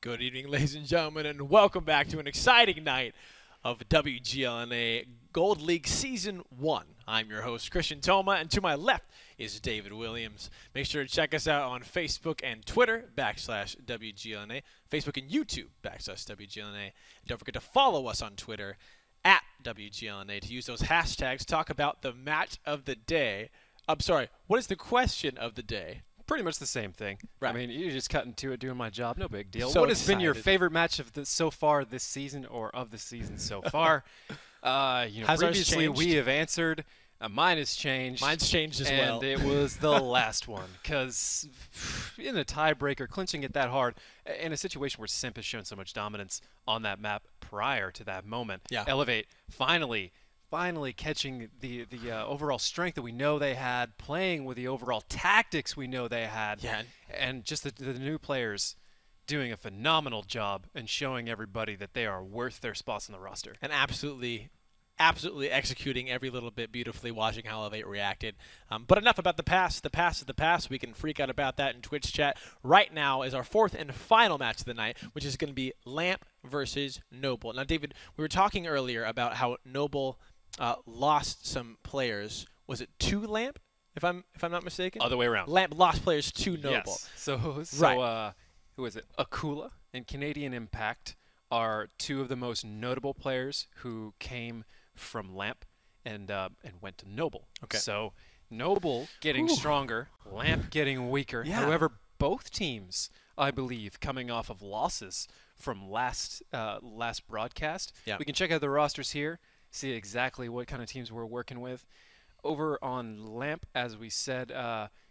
Good evening, ladies and gentlemen, and welcome back to an exciting night of WGLNA Gold League Season 1. I'm your host, Christian Toma, and to my left is David Williams. Make sure to check us out on Facebook and Twitter, /WGLNA, Facebook and YouTube, /WGLNA. And don't forget to follow us on Twitter, @WGLNA, to use those hashtags, talk about the match of the day. I'm sorry, what is the question of the day? Pretty much the same thing. Right. I mean, you're just cutting to it, doing my job. No big deal. So What has been your excited. favorite match of so far this season, or of the season so far? Has ours Previously changed? we have answered. Mine has changed. Mine's changed as and well. it was the last one, because in a tiebreaker, clinching it that hard, in a situation where Simp has shown so much dominance on that map prior to that moment, Elevate finally catching the overall strength that we know they had, playing with the overall tactics we know they had, and just the new players doing a phenomenal job and showing everybody that they are worth their spots on the roster. And absolutely executing every little bit beautifully, watching how Elevate reacted. But enough about the past. The past is the past. We can freak out about that in Twitch chat. Right now is our fourth and final match of the night, which is going to be Lamp versus Noble. Now, David, we were talking earlier about how Noble lost some players. Was it to Lamp, if I'm not mistaken? Other way around. Lamp lost players to Noble. Yes. So Right. Who is it? Akula and Canadian Impact are two of the most notable players who came from Lamp and went to Noble. Okay. So Noble getting stronger, Lamp getting weaker. Yeah. However, both teams, I believe, coming off of losses from last broadcast. Yeah. We can check out the rosters here, see exactly what kind of teams we're working with. Over on Lamp, as we said,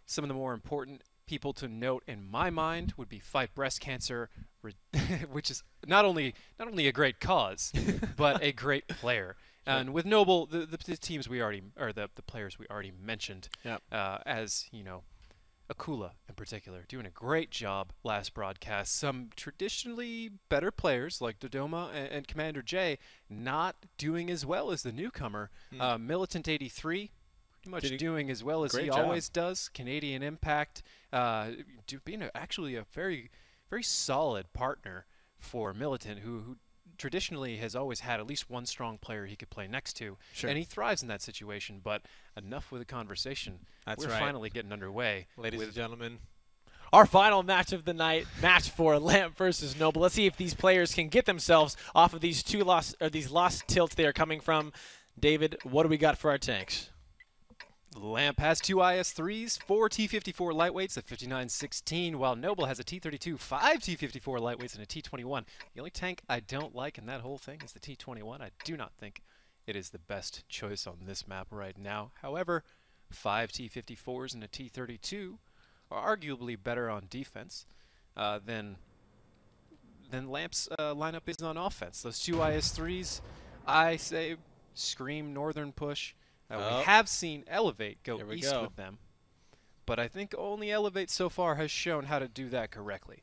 some of the more important people to note in my mind would be Fight Breast Cancer, which is not only a great cause, but a great player. And with Noble, the teams we already, or the players we already mentioned, as you know, Akula in particular, doing a great job last broadcast. Some traditionally better players like Dodoma and Commander J not doing as well as the newcomer. Militant 83 pretty much doing as well as he always does. Canadian Impact being actually a very, very solid partner for Militant, who traditionally has always had at least one strong player he could play next to, and he thrives in that situation. But enough with the conversation. We're finally getting underway. Ladies and gentlemen, our final match of the night, match for Lamp versus Noble. Let's see if these players can get themselves off of these these lost tilts they are coming from. David, what do we got for our tanks? Lamp has 2 IS-3s, 4 T-54 lightweights, a 59-16, while Noble has a T-32, 5 T-54 lightweights, and a T-21. The only tank I don't like in that whole thing is the T-21. I do not think it is the best choice on this map right now. However, 5 T-54s and a T-32 are arguably better on defense than Lamp's lineup is on offense. Those 2 IS-3s, I say, scream Northern push. We have seen Elevate go east with them, but I think only Elevate so far has shown how to do that correctly.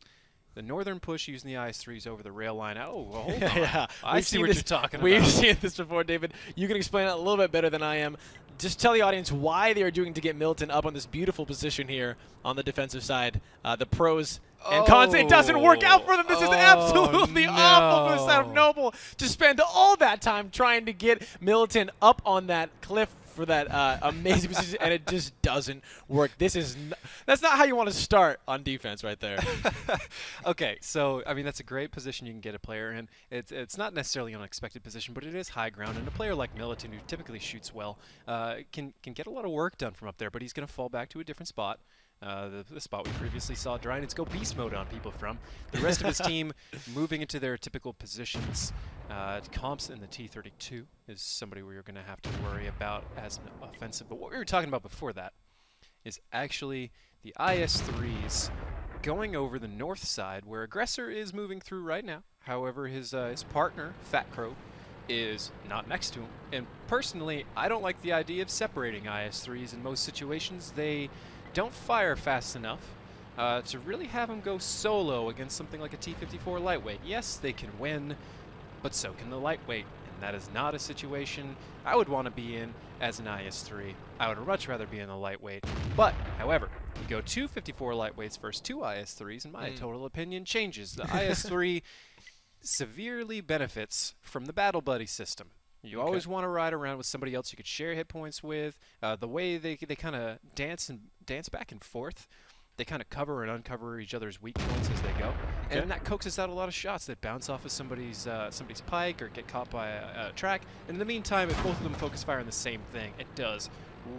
The Northern push using the IS-3s over the rail line. Oh, well, hold on. I see what you're talking about. We've seen this before, David. You can explain it a little bit better than I am. Just tell the audience why they are doing to get Milton up on this beautiful position here on the defensive side. The pros and cons. It doesn't work out for them. This is absolutely awful for the side of Noble to spend all that time trying to get Militant up on that cliff for that amazing position, and it just doesn't work. That's not how you want to start on defense right there. Okay, so, I mean, that's a great position you can get a player in. It's not necessarily an unexpected position, but it is high ground, and a player like Militant, who typically shoots well, can get a lot of work done from up there, but he's going to fall back to a different spot. The spot we previously saw Drynitz go beast mode on people from. The rest of his team moving into their typical positions. Comps in the T-32 is somebody we're going to have to worry about as an offensive. But what we were talking about before that is actually the IS-3s going over the north side, where Aggressor is moving through right now. However, his partner, Fat Crow, is not next to him. And personally, I don't like the idea of separating IS-3s in most situations. They don't fire fast enough to really have them go solo against something like a T-54 lightweight. Yes, they can win, but so can the lightweight, and that is not a situation I would want to be in as an IS-3. I would much rather be in the lightweight. But, however, You go 254 lightweights versus 2 IS3s, and my total opinion changes. The IS3 severely benefits from the Battle Buddy system. You always want to ride around with somebody else you could share hit points with. The way they kind of dance back and forth, they kind of cover and uncover each other's weak points as they go, and that coaxes out a lot of shots that bounce off of somebody's pike or get caught by a track. And in the meantime, if both of them focus fire on the same thing, it does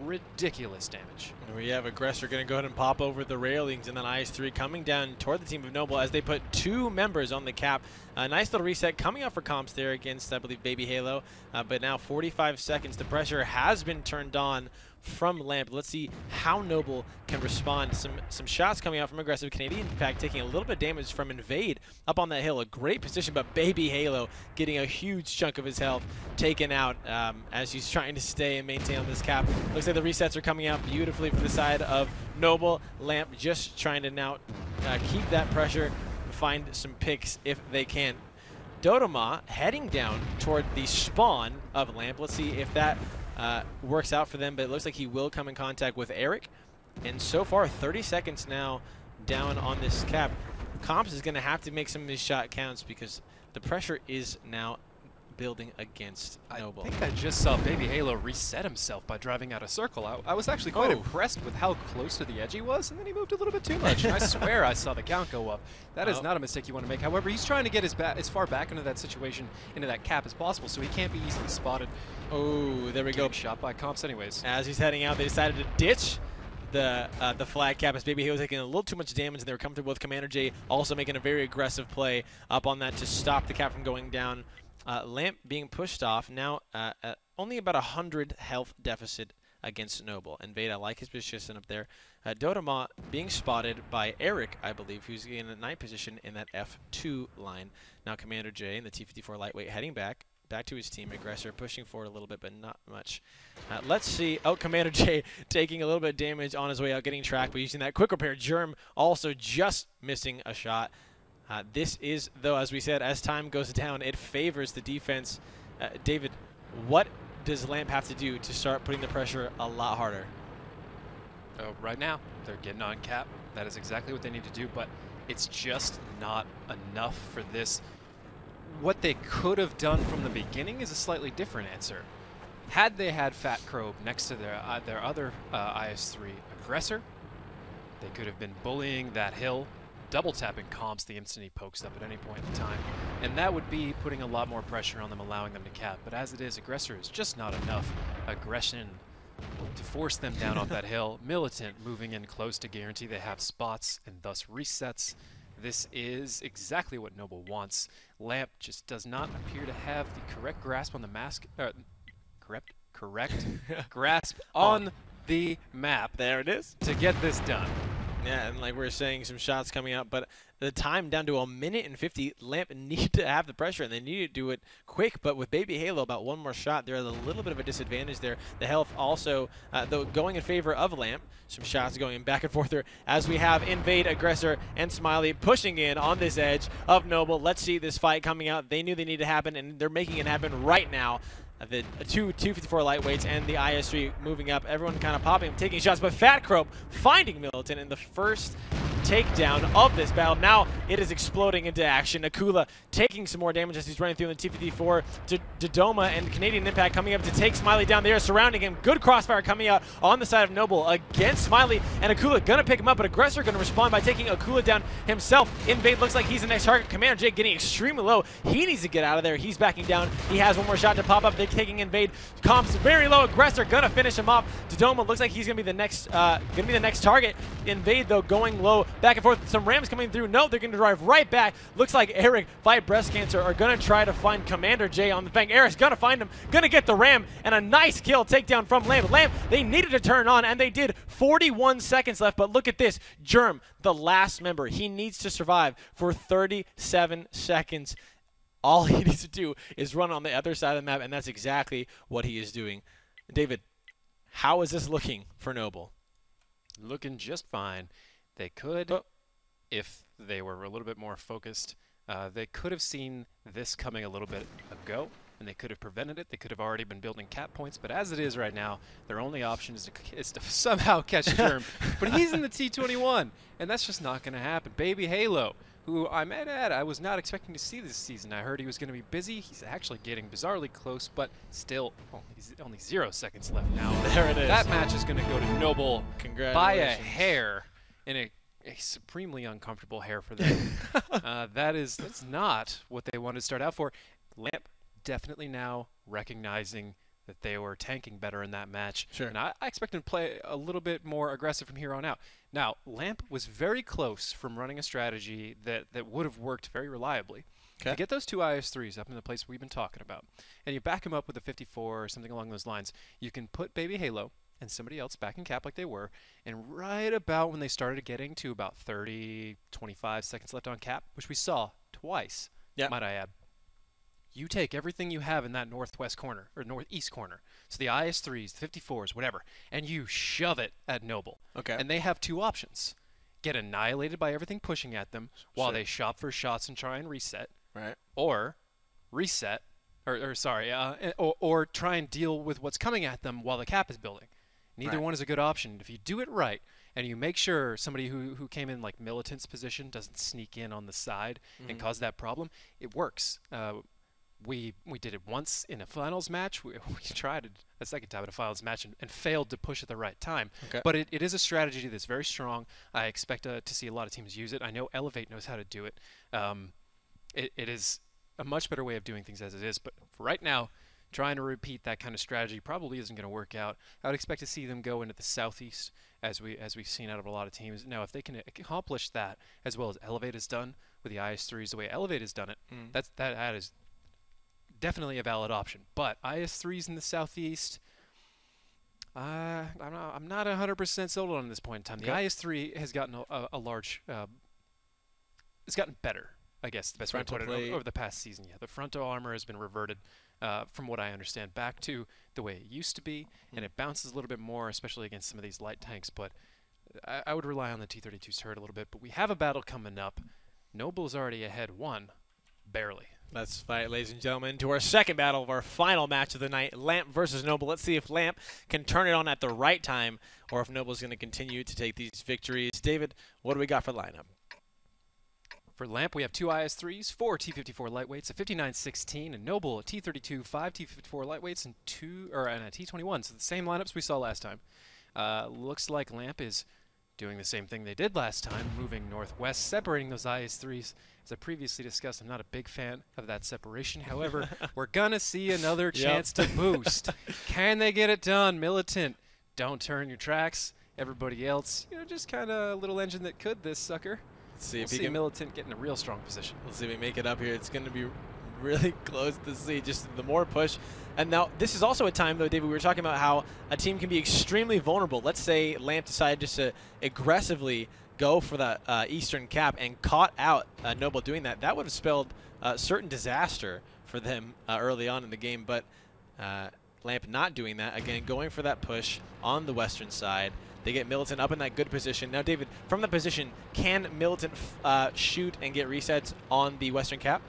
ridiculous damage. We have Aggressor going to go ahead and pop over the railings, and then IS3 coming down toward the team of Noble as they put 2 members on the cap. A nice little reset coming out for comps there against, I believe, Baby Halo. But now 45 seconds. The pressure has been turned on from Lamp. Let's see how Noble can respond. Some shots coming out from Aggressive Canadian Impact, taking a little bit of damage from Invade up on that hill. A great position, but Baby Halo getting a huge chunk of his health taken out as he's trying to stay and maintain on this cap. Looks like the resets are coming out beautifully from the side of Noble. Lamp just trying to now keep that pressure, find some picks if they can. Dodoma heading down toward the spawn of Lamp. Let's see if that works out for them, but it looks like he will come in contact with Eric. And so far, 30 seconds now down on this cap. Comps is going to have to make some of these shot counts because the pressure is now building against Noble. I think I just saw Baby Halo reset himself by driving out a circle. I was actually quite impressed with how close to the edge he was, and then he moved a little bit too much. And I swear I saw the count go up. That is not a mistake you want to make. However, he's trying to get as far back into that situation, into that cap as possible, so he can't be easily spotted. Oh, there we go. Shot by comps anyways. As he's heading out, they decided to ditch the flag cap as Baby Halo was taking a little too much damage, and they were comfortable with Commander J also making a very aggressive play up on that to stop the cap from going down. Lamp being pushed off now only about 100 health deficit against Noble. Invade, I like his position up there. Dodoma being spotted by Eric, I believe, who's in a 9th position in that F2 line. Now Commander J and the T-54 lightweight heading back to his team. Aggressor pushing forward a little bit, but not much. Let's see. Oh, Commander J taking a little bit of damage on his way out, getting tracked, but using that quick repair. Germ also just missing a shot. This is, though, as we said, as time goes down, it favors the defense. David, what does Lamp have to do to start putting the pressure a lot harder? Right now, they're getting on cap. That is exactly what they need to do, but it's just not enough for this. What they could have done from the beginning is a slightly different answer. Had they had Fat Crow next to their other IS3 Aggressor, they could have been bullying that hill, double tapping comps the instant he pokes up at any point in time, and that would be putting a lot more pressure on them, allowing them to cap. But as it is, Aggressor is just not enough aggression to force them down off that hill. Militant moving in close to guarantee they have spots and thus resets. This is exactly what Noble wants. Lamp just does not appear to have the correct grasp on the mask. Correct grasp on the map. There it is. To get this done. Yeah, and like we were saying, some shots coming out, but the time down to 1:50. Lamp need to have the pressure, and they need to do it quick. But with Baby Halo, about one more shot, they're at a little bit of a disadvantage there. The health also, though, going in favor of Lamp. Some shots going back and forth there as we have Invade, Aggressor, and Smiley pushing in on this edge of Noble. Let's see this fight coming out. They knew they needed to happen, and they're making it happen right now. The two 254 lightweights and the IS3 moving up. Everyone kind of popping, taking shots, but Fat Crow finding Militant in the first takedown of this battle. Now it is exploding into action. Akula taking some more damage as he's running through the T-54. Dodoma and Canadian Impact coming up to take Smiley down there, surrounding him. Good crossfire coming out on the side of Noble against Smiley, and Akula gonna pick him up, but Aggressor gonna respond by taking Akula down himself. Invade looks like he's the next target. Commander Jake getting extremely low. He needs to get out of there. He's backing down. He has one more shot to pop up. They're taking Invade. Comps very low. Aggressor gonna finish him off. Dodoma looks like he's gonna be the next target. Invade though going low. Back and forth. Some Rams coming through. No, they're going to drive right back. Looks like Eric, Fight Breast Cancer, are going to try to find Commander J on the bank. Eric's going to find him. Going to get the Ram. And a nice kill takedown from Lamp. Lamp, they needed to turn on, and they did. 41 seconds left. But look at this. Germ, the last member. He needs to survive for 37 seconds. All he needs to do is run on the other side of the map, and that's exactly what he is doing. David, how is this looking for Noble? Looking just fine. They could, if they were a little bit more focused, they could have seen this coming a little bit ago. and they could have prevented it. They could have already been building cap points, but as it is right now, their only option is to somehow catch Germ. But he's in the T21, and that's just not going to happen. Baby Halo, who I might add I was not expecting to see this season. I heard he was going to be busy. He's actually getting bizarrely close, but still, he's only 0 seconds left now. There it is. That match is going to go to Noble by a Congratulations. hair, in a supremely uncomfortable hair for them. That's not what they wanted to start out for. Lamp definitely now recognizing that they were tanking better in that match. Sure. And I expect them to play a little bit more aggressive from here on out. Now, Lamp was very close from running a strategy that would have worked very reliably. Okay. To get those 2 IS-3s up in the place we've been talking about, and you back them up with a 54 or something along those lines, you can put Baby Halo and somebody else back in cap like they were, and right about when they started getting to about 30, 25 seconds left on cap, which we saw twice, might I add, you take everything you have in that northwest corner, or northeast corner, so the IS-3s, the 54s, whatever, and you shove it at Noble. Okay. And they have 2 options. Get annihilated by everything pushing at them while they shop for shots and try and reset. Right. Or reset, or try and deal with what's coming at them while the cap is building. Neither one is a good option. If you do it right, and you make sure somebody who came in like Militant's position doesn't sneak in on the side and cause that problem, it works. We did it once in a finals match. We tried it a second time in a finals match and failed to push at the right time. Okay. But it is a strategy that's very strong. I expect to see a lot of teams use it. I know Elevate knows how to do it. It is a much better way of doing things as it is. But for right now, trying to repeat that kind of strategy probably isn't going to work out. I would expect to see them go into the southeast, as we've seen out of a lot of teams. Now, if they can accomplish that, as well as Elevate has done with the IS-3s, the way Elevate has done it, that is definitely a valid option. But IS-3s in the southeast, I'm not 100% sold on this point in time. The IS-3 has gotten a large, it's gotten better, I guess the best way to put it, over the past season. Yeah, the frontal armor has been reverted, from what I understand, back to the way it used to be, and it bounces a little bit more, especially against some of these light tanks. But I would rely on the T-32's turret a little bit. But we have a battle coming up. Noble's already ahead 1, barely. Let's fight, ladies and gentlemen, to our second battle of our final match of the night, Lamp versus Noble. Let's see if Lamp can turn it on at the right time, or if Noble's going to continue to take these victories. David, what do we got for lineup? For Lamp, we have 2 IS-3s, 4 T-54 lightweights, a 59-16, and Noble, a T-32, 5 T-54 lightweights, and a T-21. So the same lineups we saw last time. Looks like Lamp is doing the same thing they did last time, moving northwest, separating those IS-3s. As I previously discussed, I'm not a big fan of that separation. However, we're going to see another chance to boost. Can they get it done? Militant, don't turn your tracks. Everybody else, just kind of a little engine that could this sucker. Let's see We'll if he see can. Militant get in a real strong position. Let's see if we make it up here. It's going to be really close to see just the more push. And now this is also a time, though, David, we were talking about how a team can be extremely vulnerable. Let's say Lamp decided just to aggressively go for the eastern cap and caught out Noble doing that. That would have spelled certain disaster for them early on in the game. But Lamp not doing that, again, going for that push on the western side. They get Militant up in that good position. Now, David, from that position, can Militant shoot and get resets on the western cap?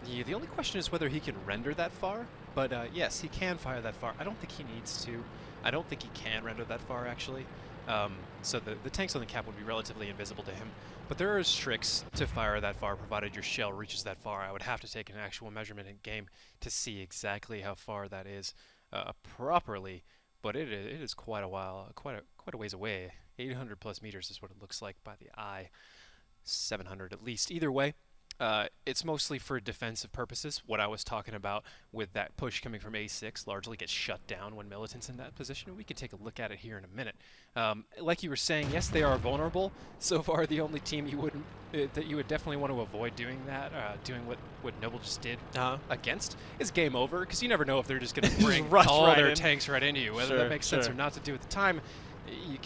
Yeah, the only question is whether he can render that far. But yes, he can fire that far. I don't think he needs to. I don't think he can render that far, actually. So the tanks on the cap would be relatively invisible to him. But there is tricks to fire that far, provided your shell reaches that far. I would have to take an actual measurement in game to see exactly how far that is properly. But it is quite a while, quite a ways away. 800 plus meters is what it looks like by the eye. 700 at least. Either way, it's mostly for defensive purposes. What I was talking about with that push coming from A6 largely gets shut down when Militant's in that position. We could take a look at it here in a minute. Like you were saying, yes, they are vulnerable. So far, the only team that you would definitely want to avoid doing that, doing what Noble just did against, is game over, because you never know if they're just going to bring all their tanks right into you. Whether that makes sense or not to do at the time, you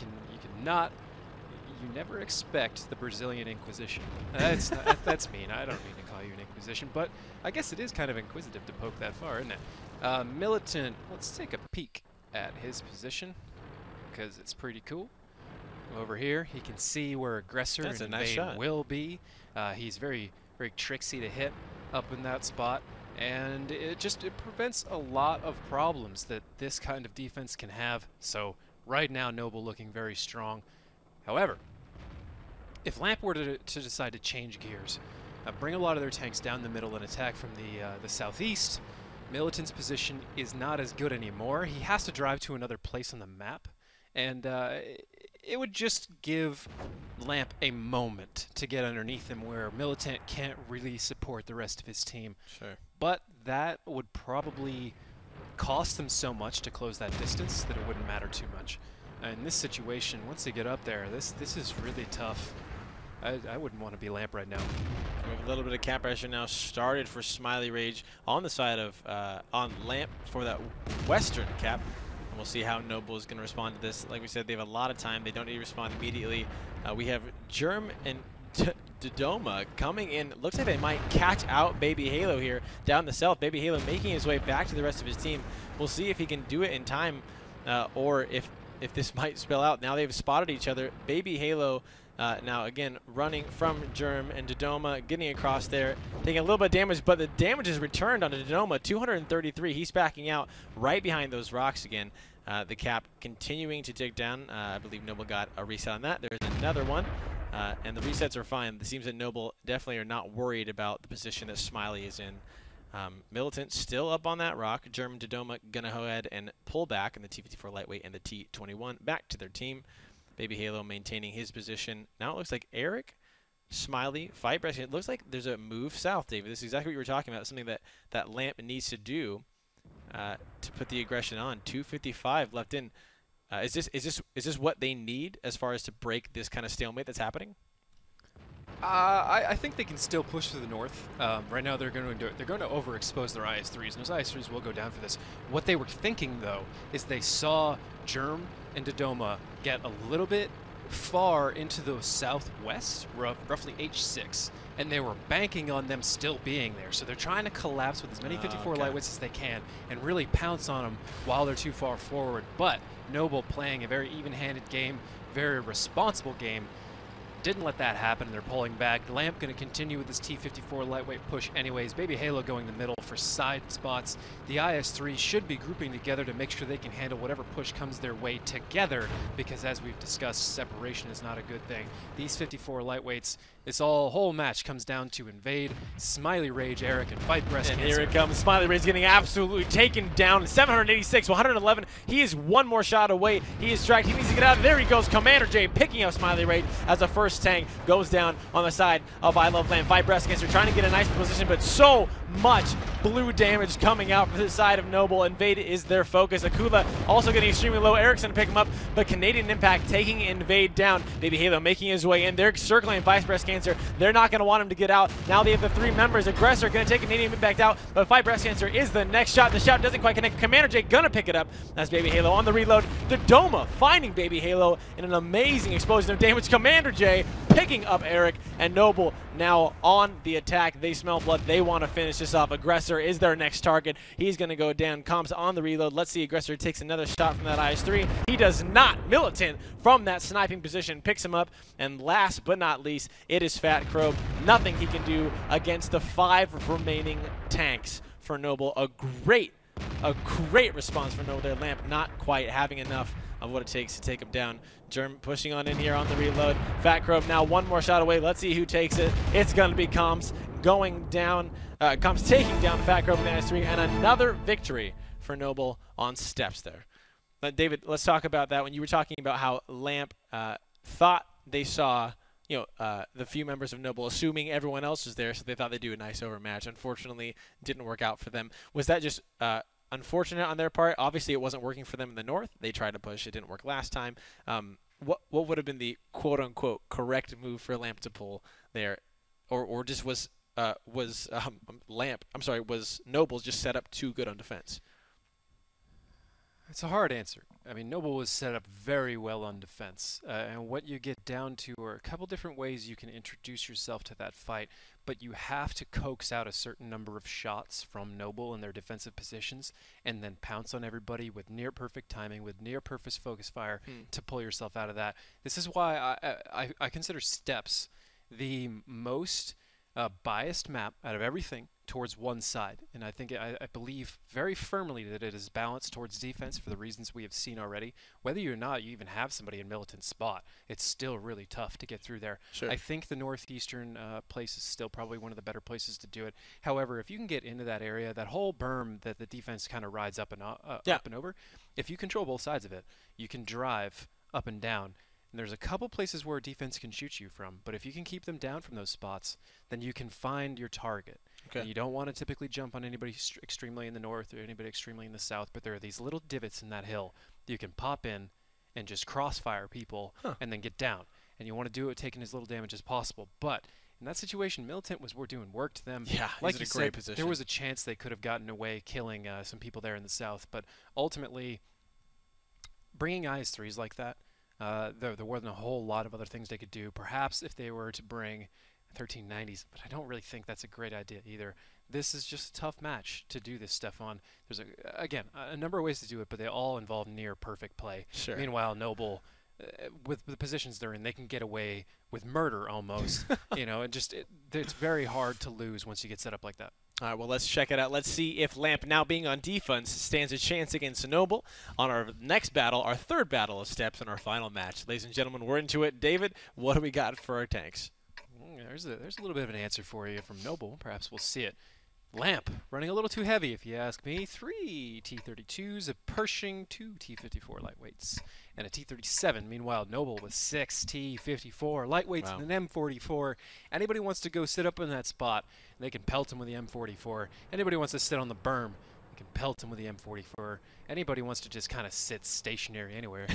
never expect the Brazilian Inquisition. That's mean. I don't mean to call you an Inquisition, but I guess it is kind of inquisitive to poke that far, isn't it? Militant, let's take a peek at his position, because it's pretty cool. Over here, he can see where Aggressor and Invade will be. He's very, very tricksy to hit up in that spot. And it prevents a lot of problems that this kind of defense can have. So right now, Noble looking very strong. However, if Lamp were to decide to change gears, bring a lot of their tanks down the middle and attack from the southeast, Militant's position is not as good anymore. He has to drive to another place on the map, and it would just give Lamp a moment to get underneath him where Militant can't really support the rest of his team. Sure. But that would probably cost them so much to close that distance that it wouldn't matter too much. In this situation, once they get up there, this is really tough. I wouldn't want to be Lamp right now. We have a little bit of cap pressure now started for Smiley Rage on the side of on Lamp for that western cap. And we'll see how Noble is going to respond to this. Like we said, they have a lot of time. They don't need to respond immediately. We have Germ and Dodoma coming in. Looks like they might catch out Baby Halo here down the south. Baby Halo making his way back to the rest of his team. We'll see if he can do it in time or if this might spill out. Now they've spotted each other. Baby Halo now again running from Germ and Dodoma, getting across there, taking a little bit of damage, but the damage is returned on Dodoma, 233. He's backing out right behind those rocks again. The cap continuing to dig down. I believe Noble got a reset on that. There's another one, and the resets are fine. It seems that Noble definitely are not worried about the position that Smiley is in. Militant still up on that rock. Germ and Dodoma gonna go ahead and pull back in the T-54 Lightweight and the T-21 back to their team. Baby Halo maintaining his position. Now it looks like Eric, Smiley, Fight Breast. It looks like there's a move south, David. This is exactly what you were talking about. Something that Lamp needs to do to put the aggression on. 2:55 left in. Is this what they need as far as to break this kind of stalemate that's happening? I think they can still push to the north. Right now, they're going to overexpose their IS-3s, and those IS-3s will go down for this. What they were thinking, though, is they saw Germ and Dodoma get a little bit far into the southwest, roughly H6, and they were banking on them still being there. So they're trying to collapse with as many 54 lightweights as they can and really pounce on them while they're too far forward. But Noble playing a very even-handed game, very responsible game, didn't let that happen, and they're pulling back. Lamp going to continue with this T-54 lightweight push anyways. Baby Halo going the middle for side spots. The IS-3 should be grouping together to make sure they can handle whatever push comes their way together, because as we've discussed, separation is not a good thing. These 54 lightweights, this whole match comes down to Invade, Smiley Rage, Eric, and Fight Breast Cancer. And here it comes. Smiley Rage getting absolutely taken down. 786, 111. He is one more shot away. He is tracked. He needs to get out. There he goes. Commander J picking up Smiley Rage as the first tank goes down on the side of I Love Land. Fight Breast Cancer trying to get a nice position, but so much blue damage coming out from the side of Noble. Invade is their focus. Akula also getting extremely low. Erickson pick him up, but Canadian Impact taking Invade down. Baby Halo making his way in. They're circling Fight Breast Cancer. They're not going to want him to get out. Now they have the three members. Aggressor going to take Canadian Impact out, but Fight Breast Cancer is the next shot. The shot doesn't quite connect. Commander J gonna pick it up. That's Baby Halo on the reload. Dodoma finding Baby Halo in an amazing explosion of damage. Commander J picking up Eric, and Noble now on the attack. They smell blood. They want to finish this off. Aggressor is their next target. He's going to go down. Comps on the reload. Let's see. Aggressor takes another shot from that IS-3. He does not. Militant from that sniping position picks him up. And last but not least, it is Fat Crow. Nothing he can do against the 5 remaining tanks for Noble. A great response for Noble there. Lamp not quite having enough of what it takes to take him down. Germ pushing on in here on the reload. Fat Crow now one more shot away. Let's see who takes it. It's going to be Comps going down. Comps taking down Fat Crow from the 3, and another victory for Noble on steps there. David, let's talk about that. When you were talking about how Lamp thought they saw the few members of Noble, assuming everyone else was there, so they thought they'd do a nice overmatch. Unfortunately, didn't work out for them. Was that just unfortunate on their part? Obviously, it wasn't working for them in the north. They tried to push. It didn't work last time. What would have been the quote-unquote correct move for Lamp to pull there? Or just was Noble just set up too good on defense? It's a hard answer. I mean, Noble was set up very well on defense, and what you get down to are a couple different ways you can introduce yourself to that fight, but you have to coax out a certain number of shots from Noble in their defensive positions and then pounce on everybody with near-perfect timing, with near-perfect focus fire to pull yourself out of that. This is why I consider Steps the most biased map out of everything towards one side, and I believe very firmly that it is balanced towards defense for the reasons we have seen already. Whether or not you even have somebody in Militant's spot, it's still really tough to get through there. Sure. I think the northeastern place is still probably one of the better places to do it. However, if you can get into that area, that whole berm that the defense kind of rides up and up and over, if you control both sides of it, you can drive up and down. And there's a couple places where defense can shoot you from, but if you can keep them down from those spots, then you can find your target. Okay. And you don't want to typically jump on anybody extremely in the north or anybody extremely in the south, but there are these little divots in that hill that you can pop in and just crossfire people and then get down. And you want to do it taking as little damage as possible. But in that situation, Militant were doing work to them. Yeah, like he's in you a great said, position. there was a chance they could have gotten away killing some people there in the south, but ultimately, bringing IS-3s like that, there wasn't a whole lot of other things they could do. Perhaps if they were to bring 1390s, but I don't really think that's a great idea either. This is just a tough match to do this stuff on. There's, again, a number of ways to do it, but they all involve near perfect play. Sure. Meanwhile, Noble, with the positions they're in, they can get away with murder almost. And it's very hard to lose once you get set up like that. All right, well, let's check it out. Let's see if Lamp, now being on defense, stands a chance against Noble on our next battle, our third battle of steps in our final match. Ladies and gentlemen, we're into it. David, what do we got for our tanks? There's a little bit of an answer for you from Noble. Perhaps we'll see it. Lamp, running a little too heavy, if you ask me. 3 T-32s, a Pershing, 2 T-54 lightweights, and a T-37. Meanwhile, Noble with 6 T-54 lightweights and an M44. Anybody wants to go sit up in that spot, they can pelt him with the M44. Anybody wants to sit on the berm, they can pelt him with the M44. Anybody wants to just kind of sit stationary anywhere,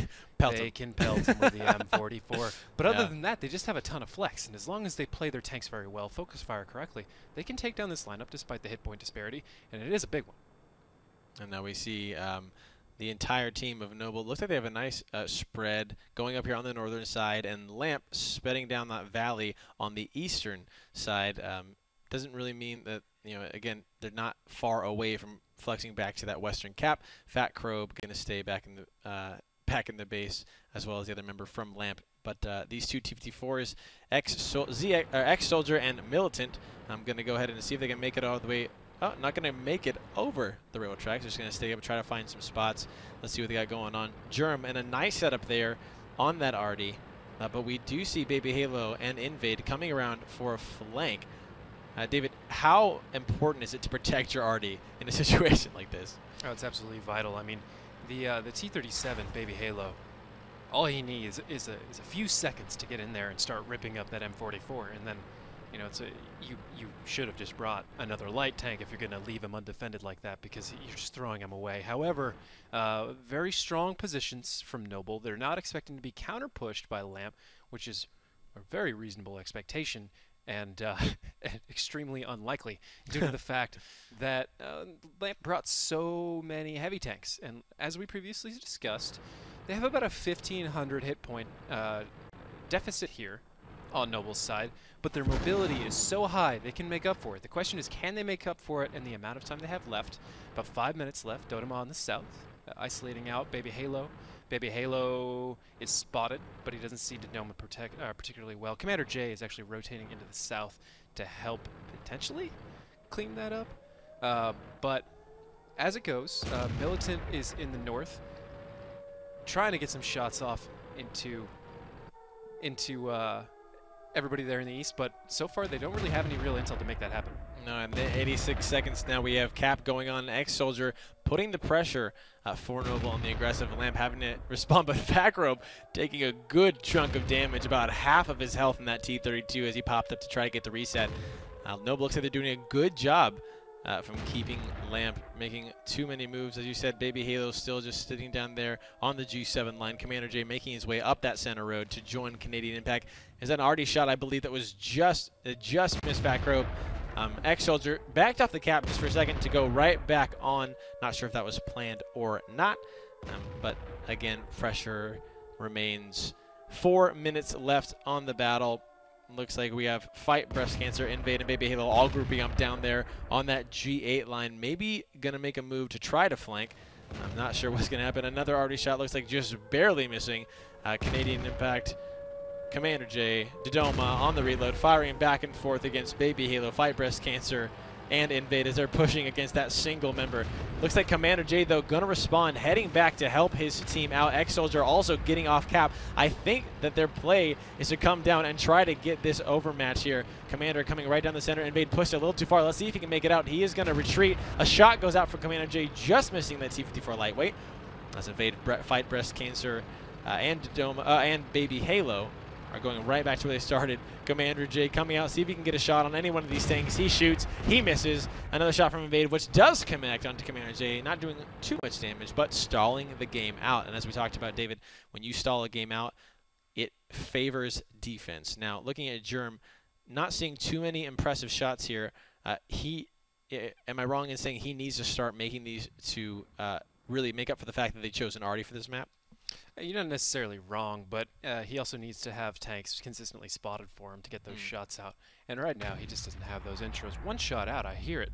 they can pelt him with the M44. But other than that, they just have a ton of flex, and as long as they play their tanks very well, focus fire correctly, they can take down this lineup despite the hit point disparity, and it is a big one. And now we see the entire team of Noble. Looks like they have a nice spread going up here on the northern side, and Lamp spreading down that valley on the eastern side. Doesn't really mean that, again, they're not far away from flexing back to that western cap. Fat Crow going to stay back in the base, as well as the other member from Lamp. But these two T-54s, Ex-Soldier and Militant, I'm going to go ahead and see if they can make it all the way. Oh, not going to make it over the railroad tracks. They're just going to stay up and try to find some spots. Let's see what they got going on. Germ, and a nice setup there on that Artie. But we do see Baby Halo and Invade coming around for a flank. David, how important is it to protect your Artie in a situation like this? Oh, it's absolutely vital. I mean, the T-37 Baby Halo, all he needs is a few seconds to get in there and start ripping up that M44, and then, you should have just brought another light tank if you're going to leave him undefended like that, because you're just throwing him away. However, very strong positions from Noble. They're not expecting to be counter-pushed by Lamp, which is a very reasonable expectation. And extremely unlikely due to the fact that Lamp brought so many heavy tanks. And as we previously discussed, they have about a 1,500 hit point deficit here on Noble's side, but their mobility is so high they can make up for it. The question is, can they make up for it in the amount of time they have left? About 5 minutes left. Dodoma on the south, isolating out Baby Halo. Baby Halo is spotted, but he doesn't see Dodoma particularly well. Commander J is actually rotating into the south to help potentially clean that up. But as it goes, Militant is in the north, trying to get some shots off into everybody there in the east, but so far they don't really have any real intel to make that happen. No, and the 86 seconds now we have Cap going on. Ex-Soldier putting the pressure for Noble on the aggressive Lamp, having to respond, but Fakrobe taking a good chunk of damage, about half of his health in that T-32 as he popped up to try to get the reset. Noble looks like they're doing a good job from keeping Lamp making too many moves. As you said, Baby Halo still just sitting down there on the G7 line. Commander J making his way up that center road to join Canadian Impact. Is that an Artie shot, I believe, that was just missed Fakrobe. Ex-Soldier backed off the cap just for a second to go right back on. Not sure if that was planned or not. But again, pressure remains. 4 minutes left on the battle. Looks like we have Fight Breast Cancer, Invade, and Baby Halo all grouping up down there on that G8 line. Maybe going to make a move to try to flank. I'm not sure what's going to happen. Another Artie shot looks like just barely missing. Canadian Impact, Commander J, Dodoma on the reload, firing back and forth against Baby Halo, Fight Breast Cancer. and Invade as they're pushing against that single member. Looks like Commander J, though, going to respond, heading back to help his team out. X-Soldier also getting off cap. I think that their play is to come down and try to get this overmatch here. Commander coming right down the center. Invade pushed a little too far. Let's see if he can make it out. He is going to retreat. A shot goes out for Commander J, just missing that T-54 lightweight. As Invade fight breast cancer and Baby Halo are going right back to where they started. Commander J coming out, see if he can get a shot on any one of these things. He shoots, he misses. Another shot from Invade, which does connect onto Commander J, not doing too much damage, but stalling the game out. And as we talked about, David, when you stall a game out, it favors defense. Now, looking at Germ, not seeing too many impressive shots here. Am I wrong in saying he needs to start making these to really make up for the fact that they chose an Artie for this map? You're not necessarily wrong, but he also needs to have tanks consistently spotted for him to get those shots out. And right now, he just doesn't have those intros. One shot out, I hear it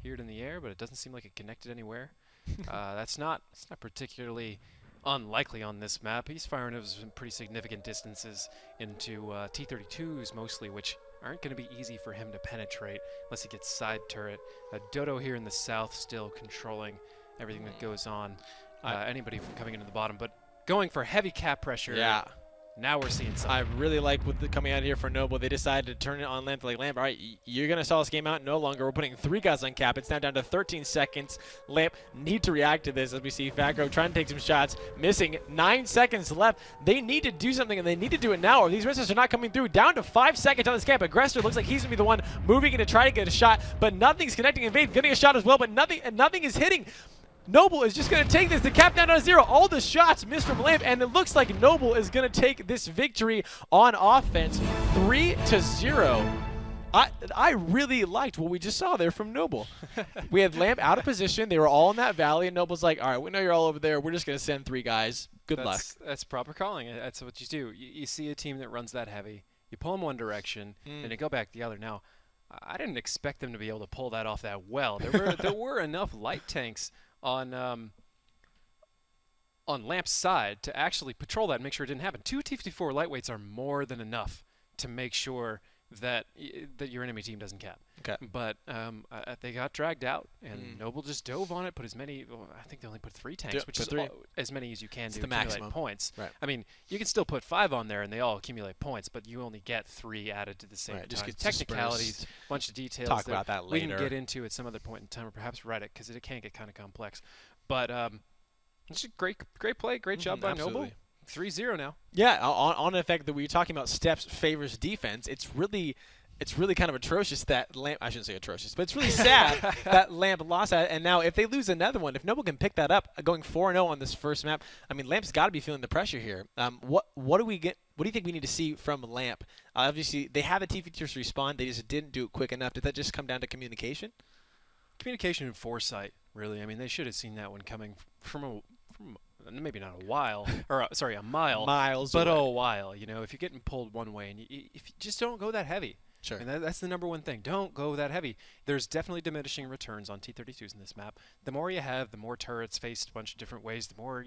in the air, but it doesn't seem like it connected anywhere. It's not particularly unlikely on this map. He's firing over some pretty significant distances into T-32s mostly, which aren't going to be easy for him to penetrate unless he gets side turret. Dodo here in the south still controlling everything that goes on. Anybody from coming into the bottom, but going for heavy cap pressure. Yeah. Now we're seeing something. I really like coming out here for Noble. They decided to turn it on Lamp. Like, Lamp, all right, you're going to stall this game out no longer. We're putting 3 guys on cap. It's now down to 13 seconds. Lamp need to react to this as we see Fatgro trying to take some shots, missing. 9 seconds left. They need to do something, and they need to do it now, or these missiles are not coming through. Down to 5 seconds on this camp. Aggressor looks like he's going to be the one moving in to try to get a shot, but nothing's connecting. Invade getting a shot as well, but nothing is hitting. Noble is just going to take this. The cap down to 0. All the shots missed from Lamp, and it looks like Noble is going to take this victory on offense 3-0. I really liked what we just saw there from Noble. We had Lamp out of position. They were all in that valley, and Noble's like, all right, we know you're all over there. We're just going to send 3 guys. Good luck. That's proper calling. That's what you do. You see a team that runs that heavy. You pull them one direction, and you go back the other. Now, I didn't expect them to be able to pull that off that well. There were enough light tanks on Lamp's side to actually patrol that and make sure it didn't happen. 2 T-54 lightweights are more than enough to make sure that your enemy team doesn't cap. Okay. But they got dragged out, and Noble just dove on it, put as many. Well, I think they only put 3 tanks, which is as many as you can to accumulate points. Right. I mean, you can still put 5 on there, and they all accumulate points, but you only get 3 added to the same time. Just Technicalities, a bunch of details. Talk about that later. We can get into at some other point in time, or perhaps Reddit, because it can get kind of complex. But it's a great play, great job by Noble. 3-0 now. Yeah, on the fact that we were talking about steps favors defense, it's really kind of atrocious that Lamp, I shouldn't say atrocious, but it's really sad that Lamp lost that. And now if they lose another one, if Noble can pick that up, going 4-0 on this first map, I mean, Lamp's got to be feeling the pressure here. What do we get? What do you think we need to see from Lamp? Obviously, they have the T-features respond. They just didn't do it quick enough. Did that just come down to communication? Communication and foresight, really. I mean, they should have seen that one coming from maybe not a while, or sorry, a mile. Miles but away. a while. You know, if you're getting pulled one way, and if you just don't go that heavy. Sure. And that's the number one thing. Don't go that heavy. There's definitely diminishing returns on T-32s in this map. The more you have, the more turrets faced a bunch of different ways, the more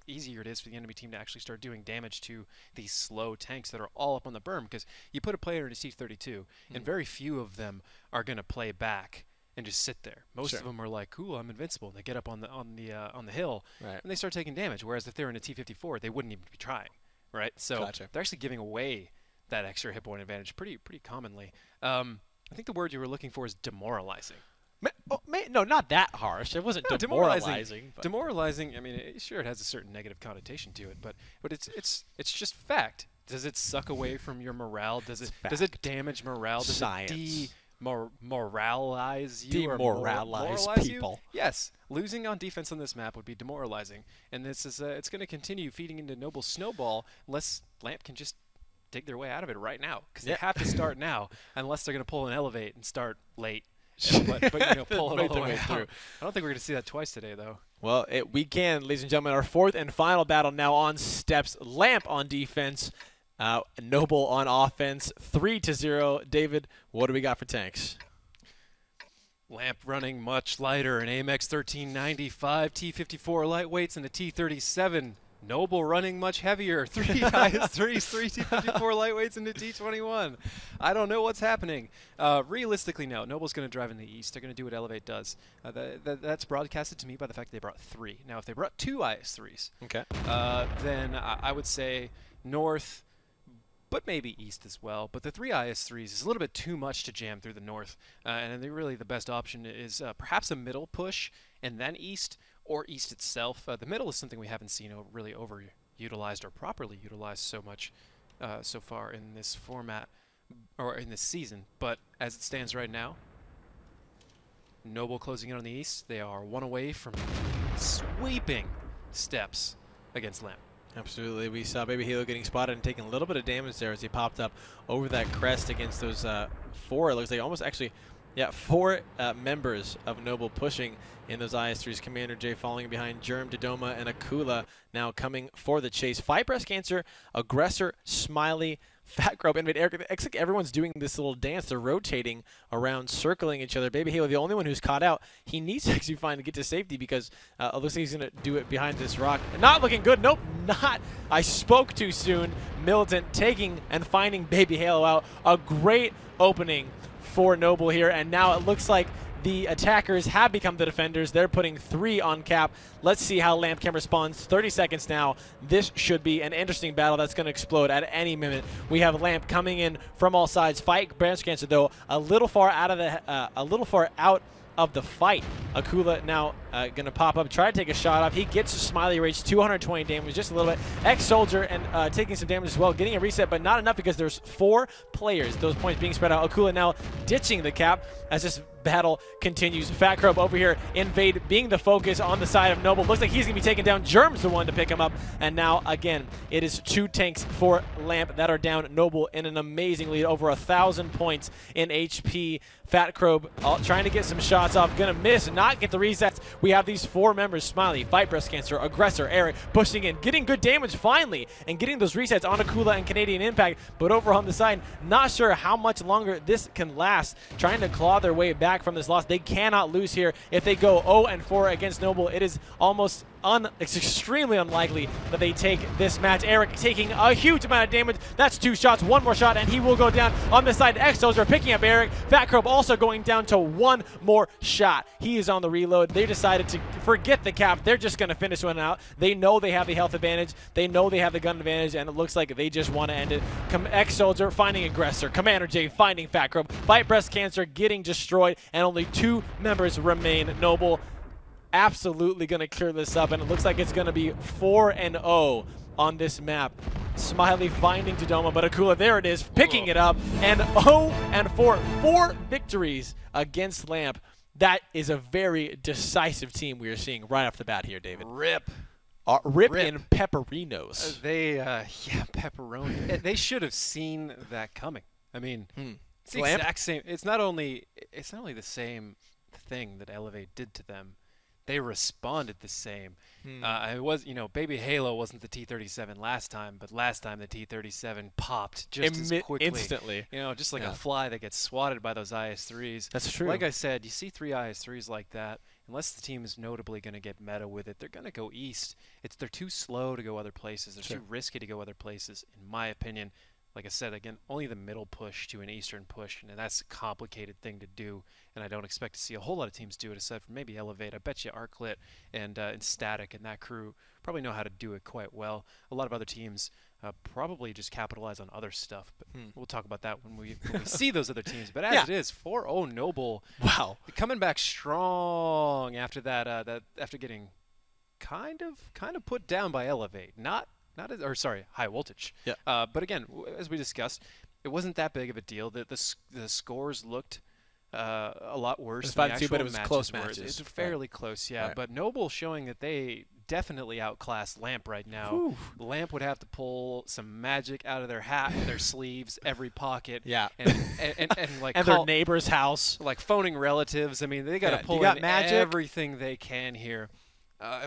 easier it is for the enemy team to actually start doing damage to these slow tanks that are all up on the berm. Because you put a player in a T-32, and very few of them are going to play back and just sit there. Most of them are like, cool, I'm invincible. And they get up on the hill, and they start taking damage. Whereas if they're in a T-54, they wouldn't even be trying, right? So they're actually giving away that extra hit point advantage pretty commonly. I think the word you were looking for is demoralizing. No, not that harsh. It wasn't demoralizing. Demoralizing. I mean, sure, it has a certain negative connotation to it, but it's just fact. Does it suck away from your morale? Does it damage morale? Does Science. it moralize you? Demoralize people. Yes, losing on defense on this map would be demoralizing, and this is it's going to continue feeding into Noble's snowball unless Lamp can just dig their way out of it right now, because they have to start now, unless they're going to pull an elevate and start late. But pull it all the way through. I don't think we're going to see that twice today, though. Well, we can, ladies and gentlemen. Our 4th and final battle now on steps. Lamp on defense, Noble on offense. 3-0. David, what do we got for tanks? Lamp running much lighter, an AMX 1395, T-54 lightweights, and a T-37 Noble running much heavier. 3 IS3s, 3 T54 lightweights into T21. I don't know what's happening. Realistically, no. Noble's going to drive in the east. They're going to do what Elevate does. That's broadcasted to me by the fact that they brought 3. Now, if they brought 2 IS3s, Okay. then I would say north, but maybe east as well. But the 3 IS3s is a little bit too much to jam through the north. And I think really the best option is perhaps a middle push and then east, or east itself. The middle is something we haven't seen really overutilized or properly utilized so much so far in this format or in this season. But as it stands right now, Noble closing in on the east. They are 1 away from sweeping steps against Lamp. Absolutely. We saw Baby Halo getting spotted and taking a little bit of damage there as he popped up over that crest against those 4. It looks like almost actually, yeah, 4 members of Noble pushing in those IS3s. Commander J following behind Germ, Dodoma, and Akula now coming for the chase. Fight Breast Cancer, Aggressor, Smiley, Fat Grope, Invade Eric. It looks like everyone's doing this little dance. They're rotating around, circling each other. Baby Halo, the only one who's caught out. He needs to actually find to get to safety because it looks like he's going to do it behind this rock. Not looking good. Nope, not. I spoke too soon. Militant taking and finding Baby Halo out. A great opening for Noble here, and now it looks like the attackers have become the defenders. They're putting 3 on cap. Let's see how Lamp Cam responds. 30 seconds now. This should be an interesting battle that's going to explode at any minute. We have Lamp coming in from all sides. Fight Breast Cancer though a little far out of the fight. Akula now going to pop up, try to take a shot off. He gets a Smiley Rage, 220 damage, just a little bit. Ex-Soldier and taking some damage as well, getting a reset, but not enough because there's 4 players. Those points being spread out. Akula now ditching the cap as this battle continues. Fat Crow over here, Invade being the focus on the side of Noble. Looks like he's going to be taken down. Germ's the one to pick him up. And now, again, it is 2 tanks for Lamp that are down. Noble in an amazing lead, over 1,000 points in HP. Fat Crow trying to get some shots off, going to miss and not get the resets. We have these 4 members, Smiley, Fight Breast Cancer, Aggressor, Eric, pushing in, getting good damage finally, and getting those resets on Akula and Canadian Impact. But over on the side, not sure how much longer this can last, trying to claw their way back from this loss. They cannot lose here. If they go 0-4 against Noble, it is almost it's extremely unlikely that they take this match. Eric taking a huge amount of damage. That's 2 shots, 1 more shot, and he will go down on the side. Ex-Soldier picking up Eric. Fat Crow also going down to 1 more shot. He is on the reload. They decided to forget the cap. They're just going to finish one out. They know they have the health advantage. They know they have the gun advantage, and it looks like they just want to end it. Ex-Soldier finding Aggressor. Commander J finding Fat Crow. Fight Breast Cancer getting destroyed, and only 2 members remain. Noble absolutely going to clear this up, and it looks like it's going to be 4-0 on this map. Smiley finding Dodoma, but Akula, there it is, picking it up, and 0-4. 4 victories against Lamp. That is a very decisive team we are seeing right off the bat here, David. Rip in pepperinos. Yeah, pepperoni. They should have seen that coming. I mean, it's the exact same. It's not only the same thing that Elevate did to them. They responded the same. It was, Baby Halo wasn't the T-37 last time, but last time the T-37 popped just as quickly. Instantly. Just like a fly that gets swatted by those IS-3s. That's true. Like I said, you see 3 IS-3s like that, unless the team is notably going to get meta with it, they're going to go east. They're too slow to go other places. They're too risky to go other places, in my opinion. Like I said, again, only the middle push to an eastern push, and that's a complicated thing to do, and I don't expect to see a whole lot of teams do it, aside from maybe Elevate. I bet you Arclit and Static and that crew probably know how to do it quite well. A lot of other teams probably just capitalize on other stuff, but we'll talk about that when we see those other teams. But as it is, 4-0 Noble. Wow. Coming back strong after that, after getting kind of put down by Elevate. High voltage. Yeah. But again, as we discussed, it wasn't that big of a deal. The scores looked a lot worse. It was 5-2, but it was close matches. It's fairly close, yeah. Right. But Noble showing that they definitely outclass Lamp right now. Whew. Lamp would have to pull some magic out of their hat, their sleeves, every pocket. Yeah. And like and their neighbor's house. Like phoning relatives. I mean, they got to pull in everything they can here.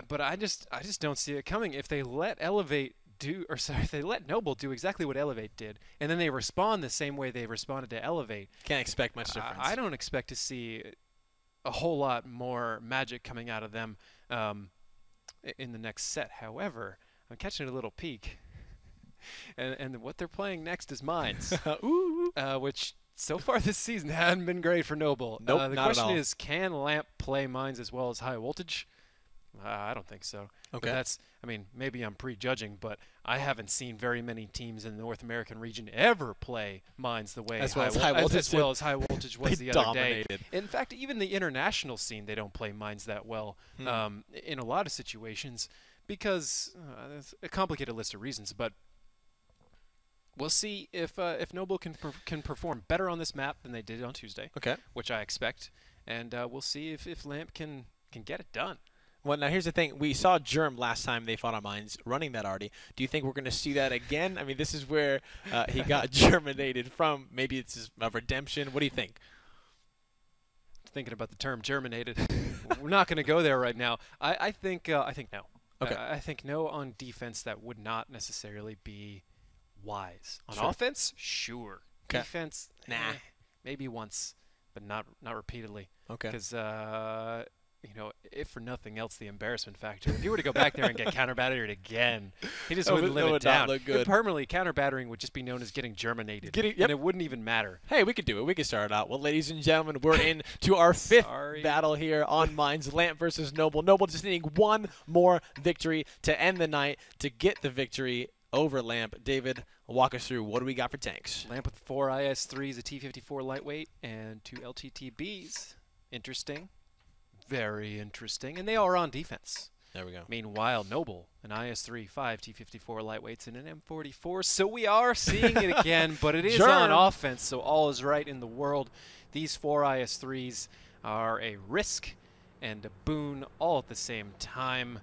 But I just don't see it coming. If they let if they let Noble do exactly what Elevate did, and then they respond the same way they responded to Elevate, can't expect much difference. I don't expect to see a whole lot more magic coming out of them in the next set. However, I'm catching a little peek. And what they're playing next is Mines, Ooh. which so far this season hadn't been great for Noble. Nope, The not at question all. is, can Lamp play Mines as well as High Voltage? I don't think so. Okay. But I mean, maybe I'm prejudging, but I haven't seen very many teams in the North American region ever play Mines the way As well as High Voltage as well as High Voltage was They the other dominated. day. In fact, even the international scene, they don't play Mines that well in a lot of situations because it's a complicated list of reasons. But we'll see if Noble can perform better on this map than they did on Tuesday, Okay. which I expect, and we'll see if Lamp can get it done. Well, now here's the thing. We saw Germ last time they fought on Mines running that Artie. Do you think we're going to see that again? I mean, this is where he got germinated from. Maybe it's a redemption. What do you think? Thinking about the term germinated. We're not going to go there right now. I think no. Okay. I think no on defense. That would not necessarily be wise. On Sure. offense, sure. 'Kay. Defense, Nah. maybe once, but not repeatedly. Okay. Because if for nothing else, the embarrassment factor. If you were to go back there and get counter-battered again, he just wouldn't live it down. Look good. Permanently, counter-battering would just be known as getting germinated, Yep. and it wouldn't even matter. Hey, we could do it. We could start it out. Well, ladies and gentlemen, we're in to our fifth Sorry. battle here on Mines, Lamp versus Noble. Noble just needing one more victory to end the night to get the victory over Lamp. David, walk us through. What do we got for tanks? Lamp with 4 IS-3s, a T-54 lightweight, and 2 LTTBs. Interesting. Very interesting. And they are on defense. There we go. Meanwhile, Noble, an IS-3, 5 T-54 lightweights, and an M44. So we are seeing it again, but it is on offense, so all is right in the world. These 4 IS-3s are a risk and a boon all at the same time.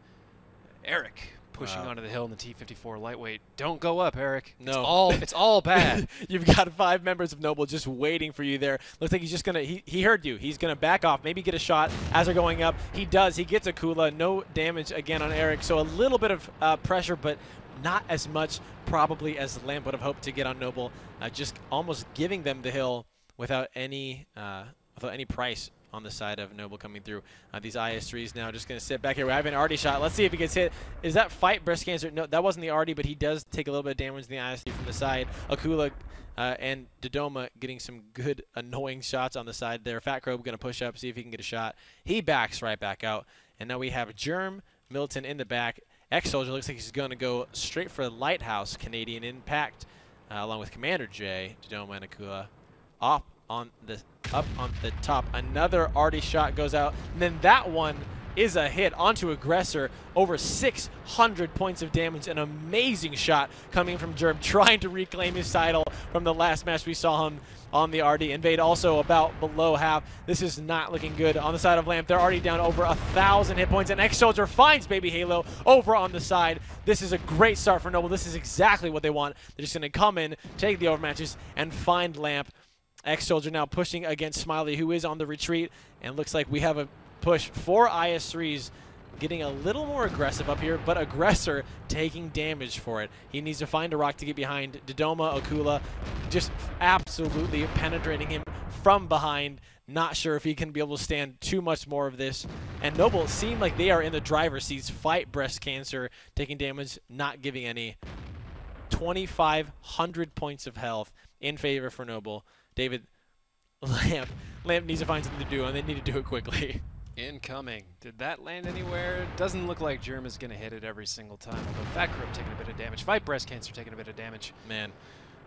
Eric pushing onto the hill in the T-54 lightweight. Don't go up, Eric. No. It's all bad. You've got 5 members of Noble just waiting for you there. Looks like he's just going to, he heard you. He's going to back off, maybe get a shot as they're going up. He does. He gets a Kula. No damage again on Eric. So a little bit of pressure, but not as much probably as Lamp would have hoped to get on Noble. Just almost giving them the hill without any price on the side of Noble coming through. These IS-3s now just going to sit back here. We have an Artie shot. Let's see if he gets hit. Is that fight breast cancer? No, that wasn't the Artie, but he does take a little bit of damage in the IS-3 from the side. Akula and Dodoma getting some good annoying shots on the side there. Fat Crow going to push up, see if he can get a shot. He backs right back out. And now we have Germ, Milton in the back. Ex-Soldier looks like he's going to go straight for Lighthouse Canadian Impact along with Commander J, Dodoma and Akula. Up on the top. Another Artie shot goes out, and then that one is a hit onto Aggressor. Over 600 points of damage. An amazing shot coming from Germ, trying to reclaim his title from the last match we saw him on the Artie. Invade also about below half. This is not looking good on the side of Lamp. They're already down over 1,000 hit points, and Ex-Soldier finds Baby Halo over on the side. This is a great start for Noble. This is exactly what they want. They're just going to come in, take the overmatches, and find Lamp. Ex-Soldier now pushing against Smiley, who is on the retreat, and looks like we have a push. 4 IS-3s getting a little more aggressive up here, but Aggressor taking damage for it. He needs to find a rock to get behind. Dodoma, Akula, just absolutely penetrating him from behind. Not sure if he can be able to stand too much more of this. And Noble seem like they are in the driver's seats. Fight breast cancer, taking damage, not giving any. 2,500 points of health in favor for Noble. David, Lamp needs to find something to do, and they need to do it quickly. Incoming. Did that land anywhere? It doesn't look like Germ is going to hit it every single time. Although Fat Crow taking a bit of damage. Fight breast cancer taking a bit of damage. Man,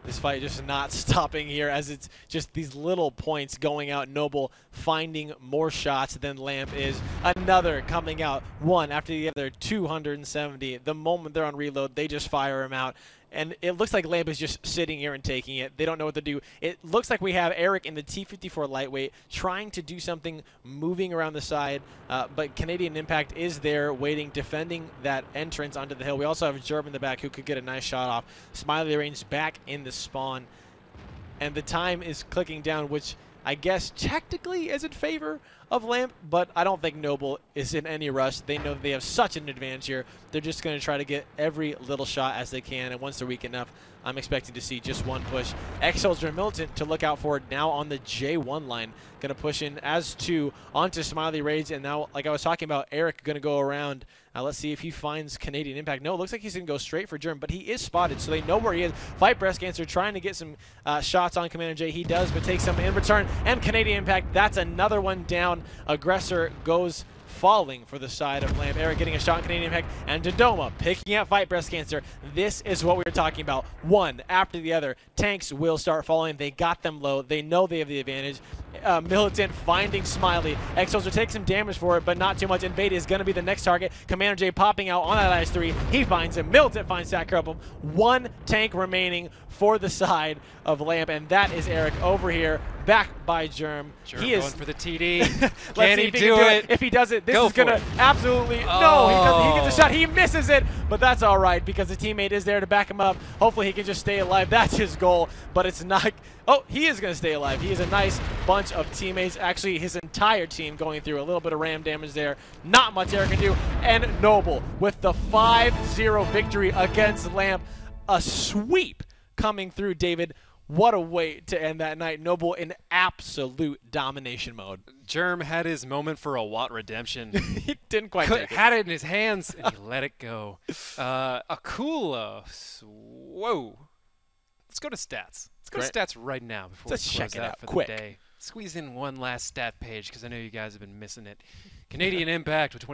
this fight just not stopping here as it's just these little points going out. Noble finding more shots than Lamp is. Another coming out, one after the other, 270. The moment they're on reload, they just fire him out. And it looks like Lamp is just sitting here and taking it. They don't know what to do. It looks like we have Eric in the T-54 lightweight trying to do something, moving around the side. But Canadian Impact is there waiting, defending that entrance onto the hill. We also have Gerb in the back who could get a nice shot off. Smiley range back in the spawn. And the time is clicking down, which I guess technically is in favor of Lamp, but I don't think Noble is in any rush. They know that they have such an advantage here. They're just going to try to get every little shot as they can, and once they're weak enough, I'm expecting to see just one push. X-Soldier and Militant to look out for now on the J1 line. Going to push in as two onto Smiley Raids, and now, like I was talking about, Eric going to go around. Let's see if he finds Canadian Impact. No, it looks like he's going to go straight for Germ, but he is spotted, so they know where he is. Fight Breast Cancer trying to get some shots on Commander J. He does, but takes some in return. And Canadian Impact, that's another one down. Aggressor goes falling for the side of Lamp. Eric getting a shot on Canadian Impact, and Dodoma picking up Fight Breast Cancer. This is what we were talking about. One after the other. Tanks will start falling. They got them low. They know they have the advantage. Militant finding Smiley. X-Soldier takes some damage for it, but not too much. Invade is going to be the next target. Commander J popping out on that IS-3. He finds him. Militant finds Sacrobum. One tank remaining for the side of Lamp, and that is Eric over here, back by Germ. He is going for the TD. Can he do it? If he does it, this is going to absolutely no. He doesn't. He gets a shot. He misses it, but that's all right because the teammate is there to back him up. Hopefully, he can just stay alive. That's his goal, but it's not. Oh, he is going to stay alive. He is a nice bunch of teammates. Actually, his entire team going through a little bit of ram damage there. Not much Eric can do. And Noble with the 5-0 victory against Lamp. A sweep coming through, David. What a way to end that night. Noble in absolute domination mode. Germ had his moment for a Watt redemption. He didn't quite take it. Had it in his hands, and he let it go. Akula. Whoa. Let's go to stats. Let's go to stats right now before we close out for the day. Squeeze in one last stat page because I know you guys have been missing it. Canadian Impact with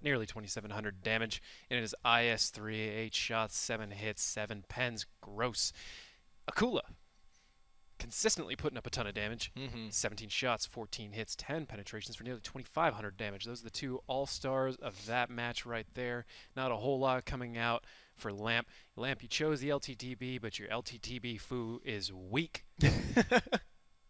nearly 2,700 damage in his IS-3, 8 shots, 7 hits, 7 pens. Gross. Akula. Consistently putting up a ton of damage. 17 shots, 14 hits, 10 penetrations for nearly 2,500 damage. Those are the two all-stars of that match right there. Not a whole lot coming out for Lamp. Lamp, you chose the LTTB, but your LTTB foo is weak.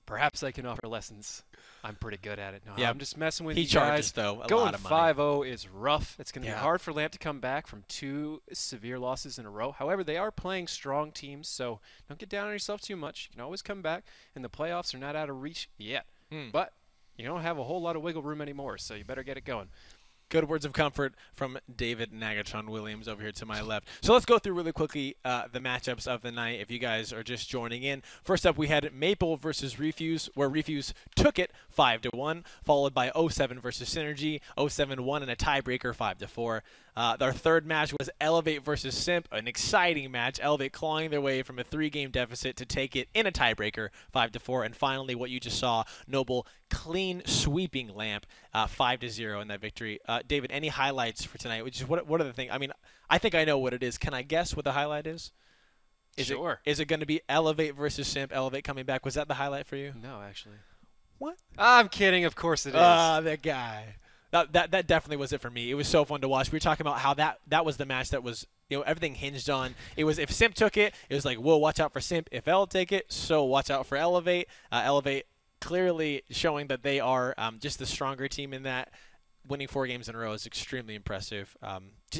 Perhaps I can offer lessons. I'm pretty good at it. No, yeah, I'm just messing with you guys. He charges, though, a lot of money. Going 5-0 is rough. It's going to be hard for Lamp to come back from 2 severe losses in a row. However, they are playing strong teams, so don't get down on yourself too much. You can always come back, and the playoffs are not out of reach yet. But you don't have a whole lot of wiggle room anymore, so you better get it going. Good words of comfort from David Nagatron Williams over here to my left. So let's go through really quickly the matchups of the night if you guys are just joining in. First up, we had Maple versus Refuse, where Refuse took it 5-1, followed by 07 versus Synergy. 07 won in a tiebreaker 5-4. Our third match was Elevate versus Simp, an exciting match. Elevate clawing their way from a 3-game deficit to take it in a tiebreaker 5-4. And finally, what you just saw, Noble clean sweeping Lamp 5-0 in that victory. David, any highlights for tonight? What are the things? I mean, I think I know what it is. Can I guess what the highlight is? Sure. Is it going to be Elevate versus Simp? Elevate coming back. Was that the highlight for you? No, actually. What? I'm kidding. Of course it is. That guy. That definitely was it for me. It was so fun to watch. We were talking about how that was the match that was, everything hinged on. It was if Simp took it, it was like, whoa, watch out for Simp. If L take it, so watch out for Elevate. Elevate clearly showing that they are just the stronger team in that. Winning 4 games in a row is extremely impressive.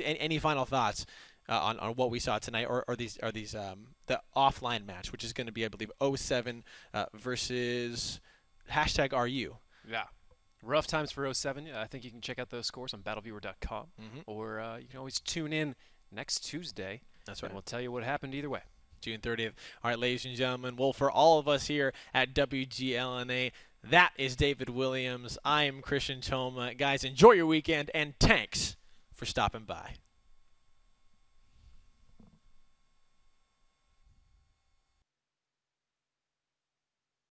Any final thoughts on what we saw tonight, or these the offline match, which is going to be, I believe, 07 versus #RU. Yeah. Rough times for 07. I think you can check out those scores on battleviewer.com, or you can always tune in next Tuesday. That's right. And we'll tell you what happened either way. June 30th. All right, ladies and gentlemen, well, for all of us here at WGLNA, that is David Williams. I am Christian Toma. Guys, enjoy your weekend, and thanks for stopping by.